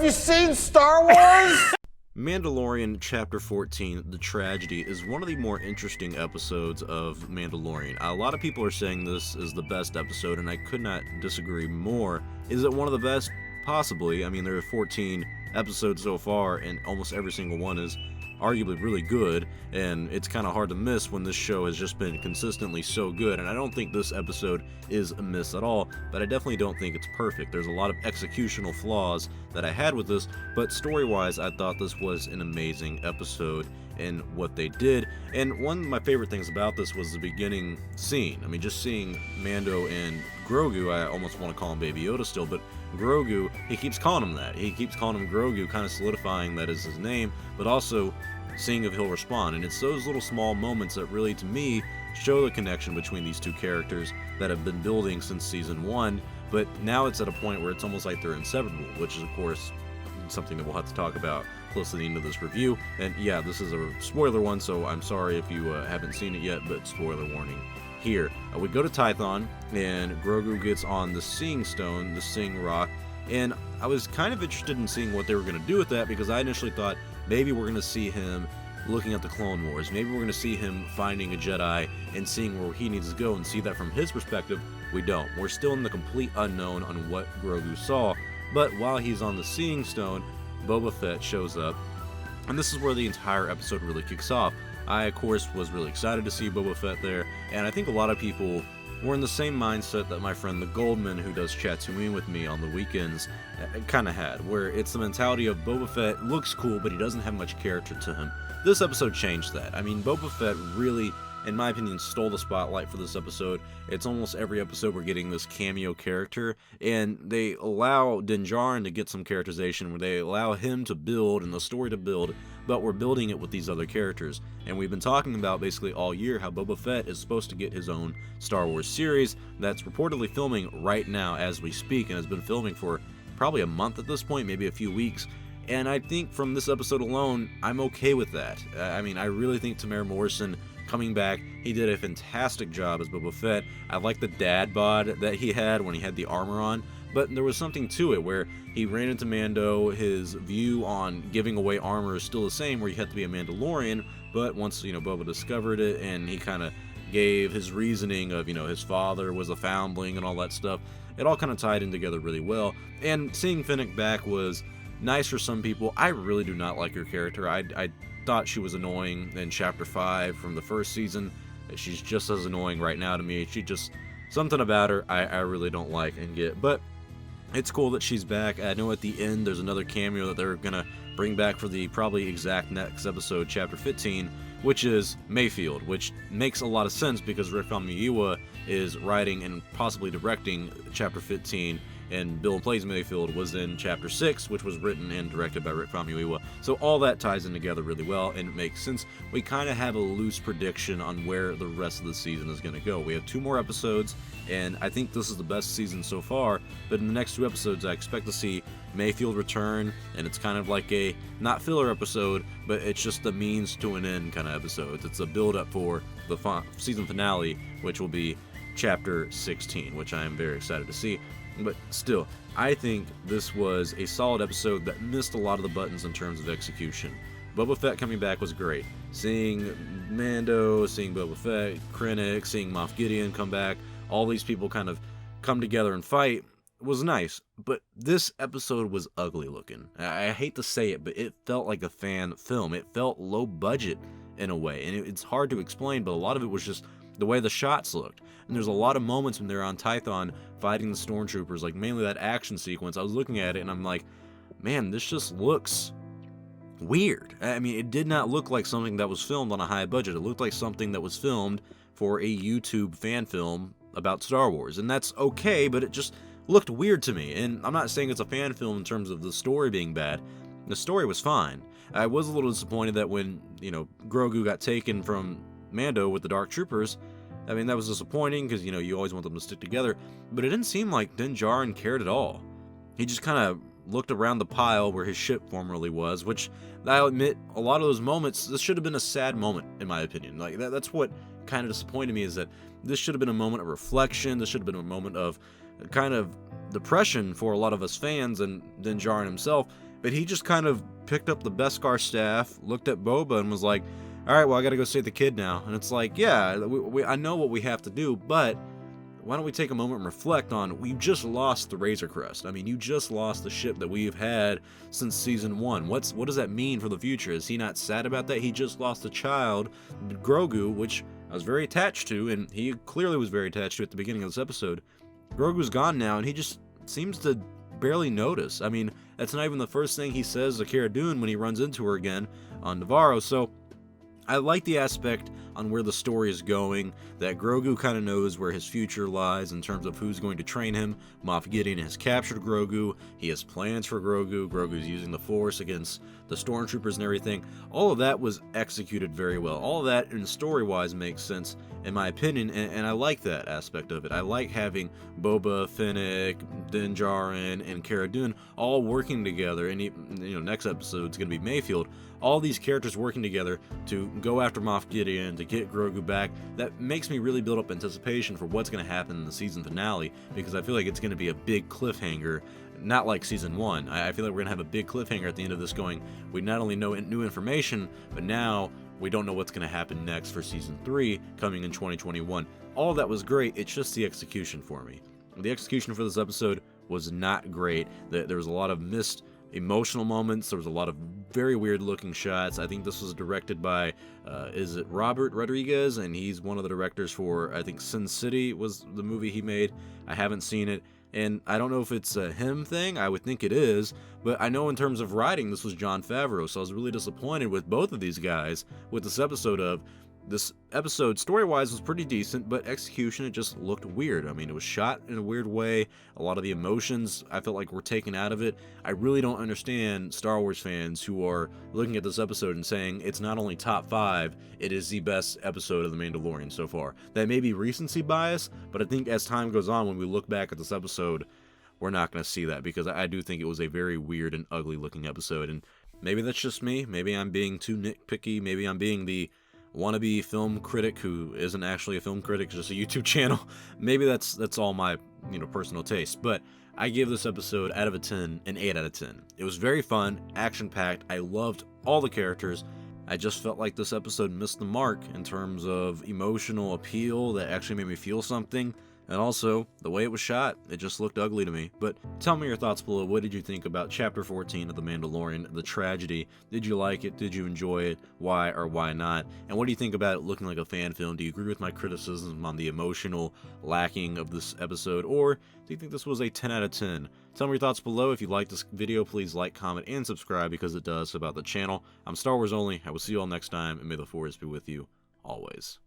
Have you seen Star Wars? Mandalorian Chapter 14, The Tragedy, is one of the more interesting episodes of Mandalorian. A lot of people are saying this is the best episode, and I could not disagree more. Is it one of the best? Possibly. I mean, there are 14 episodes so far, and almost every single one is arguably really good, and it's kind of hard to miss when this show has just been consistently so good, and I don't think this episode is a miss at all, but I definitely don't think it's perfect. There's a lot of executional flaws that I had with this, but story-wise, I thought this was an amazing episode in what they did, and one of my favorite things about this was the beginning scene. I mean, just seeing Mando and Grogu, I almost want to call him Baby Yoda still, but Grogu, he keeps calling him that. He keeps calling him Grogu, kind of solidifying that is his name, but also seeing if he'll respond. And it's those little small moments that really, to me, show the connection between these two characters that have been building since season 1, but now it's at a point where it's almost like they're inseparable, which is, of course, something that we'll have to talk about close to the end of this review. And yeah, this is a spoiler one, so I'm sorry if you haven't seen it yet, but spoiler warning here. We go to Tython, and Grogu gets on the Seeing Stone, the Seeing Rock, and I was kind of interested in seeing what they were going to do with that, because I initially thought maybe we're going to see him looking at the Clone Wars, maybe we're going to see him finding a Jedi and seeing where he needs to go and see that from his perspective. We don't. We're still in the complete unknown on what Grogu saw, but while he's on the Seeing Stone, Boba Fett shows up, and this is where the entire episode really kicks off. I, of course, was really excited to see Boba Fett there, and I think a lot of people were in the same mindset that my friend the Goldman, who does Tatooine with me on the weekends, kind of had, where it's the mentality of Boba Fett looks cool, but he doesn't have much character to him. This episode changed that. I mean, Boba Fett really, in my opinion, stole the spotlight for this episode. It's almost every episode we're getting this cameo character, and they allow Din Djarin to get some characterization, where they allow him to build and the story to build, but we're building it with these other characters. And we've been talking about basically all year how Boba Fett is supposed to get his own Star Wars series that's reportedly filming right now as we speak, and has been filming for probably a month at this point, maybe a few weeks. And I think from this episode alone, I'm okay with that. I mean, I really think Tamara Morrison coming back, he did a fantastic job as Boba Fett. I like the dad bod that he had when he had the armor on, but there was something to it where he ran into Mando. His view on giving away armor is still the same, where you have to be a Mandalorian, but once, Boba discovered it, and he kind of gave his reasoning of, his father was a foundling and all that stuff, it all kind of tied in together really well. And seeing Fennec back was nice for some people. I really do not like her character. I thought she was annoying in Chapter 5 from the first season. She's just as annoying right now to me. She just, something about her I really don't like and get. But it's cool that she's back. I know at the end there's another cameo that they're going to bring back for the probably exact next episode, Chapter 15, which is Mayfield, which makes a lot of sense because Rick Famuyiwa is writing and possibly directing Chapter 15, and Bill Plays Mayfield was in Chapter 6, which was written and directed by Rick Famuyiwa. So all that ties in together really well, and it makes sense. We kind of have a loose prediction on where the rest of the season is going to go. We have 2 more episodes, and I think this is the best season so far, but in the next 2 episodes, I expect to see Mayfield return, and it's kind of like a, not filler episode, but it's just the means to an end kind of episode. It's a build-up for the season finale, which will be Chapter 16, which I am very excited to see. But still, I think this was a solid episode that missed a lot of the buttons in terms of execution. Boba Fett coming back was great. Seeing Mando, seeing Boba Fett, Krennic, seeing Moff Gideon come back, all these people kind of come together and fight was nice. But this episode was ugly looking. I hate to say it, but it felt like a fan film. It felt low budget in a way, and it's hard to explain, but a lot of it was just the way the shots looked. And there's a lot of moments when they're on Tython fighting the stormtroopers, like mainly that action sequence. I was looking at it and I'm like, man, this just looks weird. I mean, it did not look like something that was filmed on a high budget. It looked like something that was filmed for a YouTube fan film about Star Wars. And that's okay, but it just looked weird to me. And I'm not saying it's a fan film in terms of the story being bad. The story was fine. I was a little disappointed that when, Grogu got taken from Mando with the Dark Troopers, I mean, that was disappointing because, you always want them to stick together, but it didn't seem like Din Djarin cared at all. He just kind of looked around the pile where his ship formerly was, which I'll admit, a lot of those moments, this should have been a sad moment, in my opinion. Like, that's what kind of disappointed me, is that this should have been a moment of reflection. This should have been a moment of kind of depression for a lot of us fans and Din Djarin himself, but he just kind of picked up the Beskar staff, looked at Boba, and was like, all right, well, I gotta go save the kid now. And it's like, yeah, I know what we have to do, but why don't we take a moment and reflect on, we just lost the Razor Crest. I mean, you just lost the ship that we've had since season 1. What does that mean for the future? Is he not sad about that? He just lost a child, Grogu, which I was very attached to, and he clearly was very attached to at the beginning of this episode. Grogu's gone now, and he just seems to barely notice. I mean, that's not even the first thing he says to Cara Dune when he runs into her again on Navarro, so I like the aspect on where the story is going, that Grogu kind of knows where his future lies in terms of who's going to train him. Moff Gideon has captured Grogu, he has plans for Grogu, Grogu's using the Force against the Stormtroopers and everything. All of that was executed very well. All of that, in story-wise, makes sense, in my opinion, and I like that aspect of it. I like having Boba, Fennec, Din Djarin, and Cara Dune all working together, and next episode's going to be Mayfield. All these characters working together to go after Moff Gideon, to get Grogu back. That makes me really build up anticipation for what's going to happen in the season finale, because I feel like it's going to be a big cliffhanger, not like season 1. I feel like we're going to have a big cliffhanger at the end of this going, we not only know new information, but now we don't know what's going to happen next for season 3 coming in 2021. All of that was great, it's just the execution for me. The execution for this episode was not great. There was a lot of missed emotional moments. There was a lot of very weird looking shots. I think this was directed by is it Robert Rodriguez, and he's one of the directors for, I think, Sin City was the movie he made. I haven't seen it, and I don't know if it's a him thing. I would think it is, but I know in terms of writing this was Jon Favreau, so I was really disappointed with both of these guys with this episode. This episode, story-wise, was pretty decent, but execution, it just looked weird. I mean, it was shot in a weird way. A lot of the emotions, I felt like, were taken out of it. I really don't understand Star Wars fans who are looking at this episode and saying it's not only top 5, it is the best episode of The Mandalorian so far. That may be recency bias, but I think as time goes on, when we look back at this episode, we're not going to see that, because I do think it was a very weird and ugly-looking episode, and maybe that's just me. Maybe I'm being too nitpicky. Maybe I'm being the wannabe film critic who isn't actually a film critic, just a YouTube channel. Maybe that's all my personal taste, but I give this episode out of a 10 an 8 out of 10. It was very fun, action-packed. I loved all the characters. I just felt like this episode missed the mark in terms of emotional appeal that actually made me feel something. And also, the way it was shot, it just looked ugly to me. But tell me your thoughts below. What did you think about Chapter 14 of The Mandalorian, The Tragedy? Did you like it? Did you enjoy it? Why or why not? And what do you think about it looking like a fan film? Do you agree with my criticism on the emotional lacking of this episode? Or do you think this was a 10 out of 10? Tell me your thoughts below. If you like this video, please like, comment, and subscribe, because it does about the channel. I'm Star Wars Only. I will see you all next time, and may the Force be with you always.